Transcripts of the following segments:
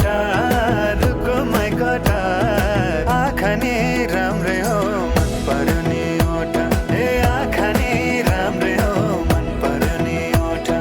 कटारको मै कटार आँखा नि राम्रै हो मन पर्ने ओठा ए आँखा नि राम्रै हो मन पर्ने ओठा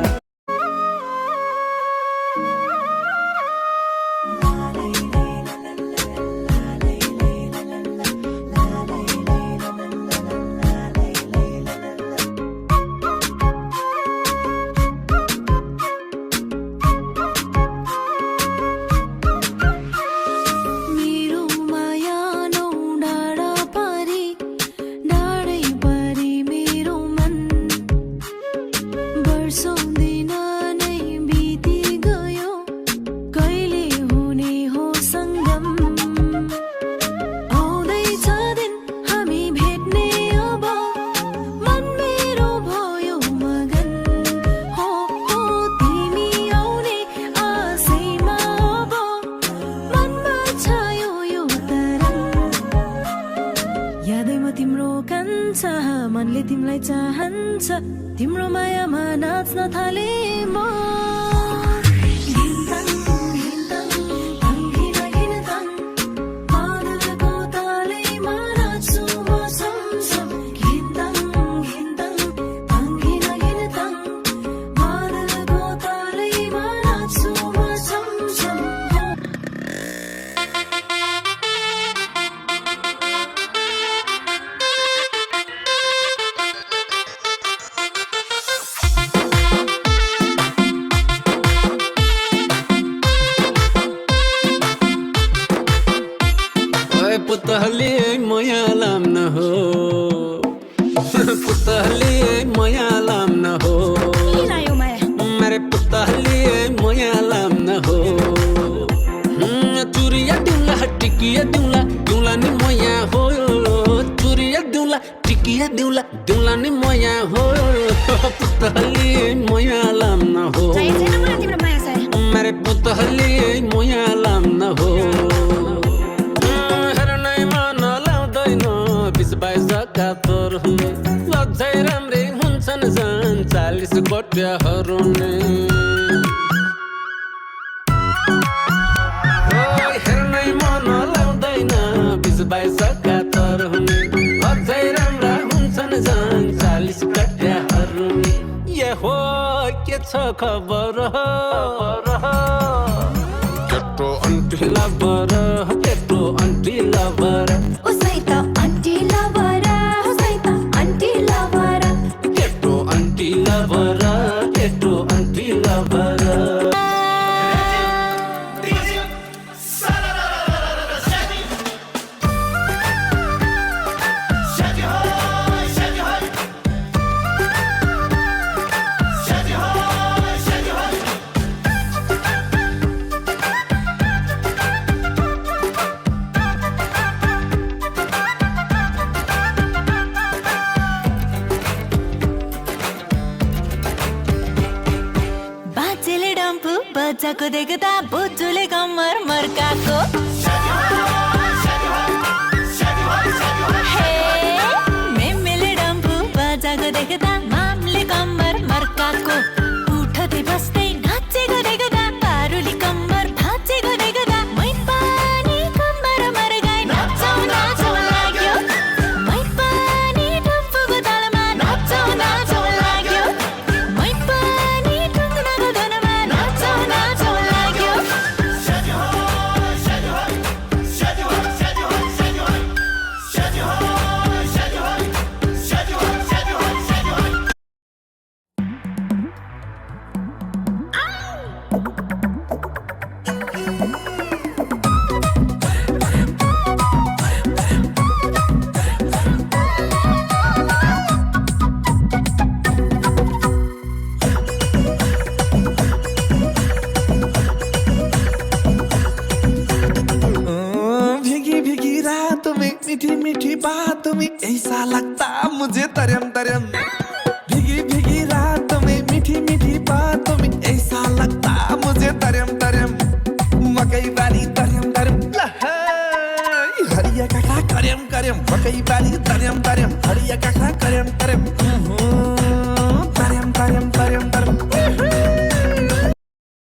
मनले तिमीलाई चाहन्छ तिम्रो मायामा नाच्न थाले म पुतहली माया लाम न हो पुतहली माया लाम न हो मेरे पुतहली माया लाम न हो चुरिया दिउला टिकिया दिउला दिउला नि माया हो चुरिया दिउला टिकिया दिउला दिउला नि माया हो पुतहली माया लाम न हो मेरे पुतहली माया लाम न हो लज्जै राम्रै हुन्छन् झन् 40 कोट्याहरू नै हेर्नै मन लाउँदैन 20-22 71 हुने लज्जै राम्रा हुन्छन् झन् 40 कोट्याहरू नै ए हो के छ खबर केटो अन्टी लबर केटो अन्टी लबर उसै त अन्टी लबर बच्चाको देख्दा बोजूले कम्मर मर्काको हे मेमेले डम्फु बजाको देख्दा मामले कम्मर मर्काको उठदै बस्दै नाचेको देख्दा पारुली कम्मर भाँचेको देख्दा मै पनि कम्मर मर्काई नाचौ नाचौ लाग्यो मै पनि डम्फुको तालमा नाचौ नाचौ लाग्यो मै पनि ढुङ्गाको धुनमा नाचौ नाचौ लाग्यो मीठी मीठी बातों में ऐसा लगता मुझे तरम तरम भीगी भीगी रातों में मीठी मीठी बातों में ऐसा लगता मुझे तरम तरम मकई बाली तरम तरम हरिया काका करम करम मकई बाली तरम तरम हरिया काका करम करम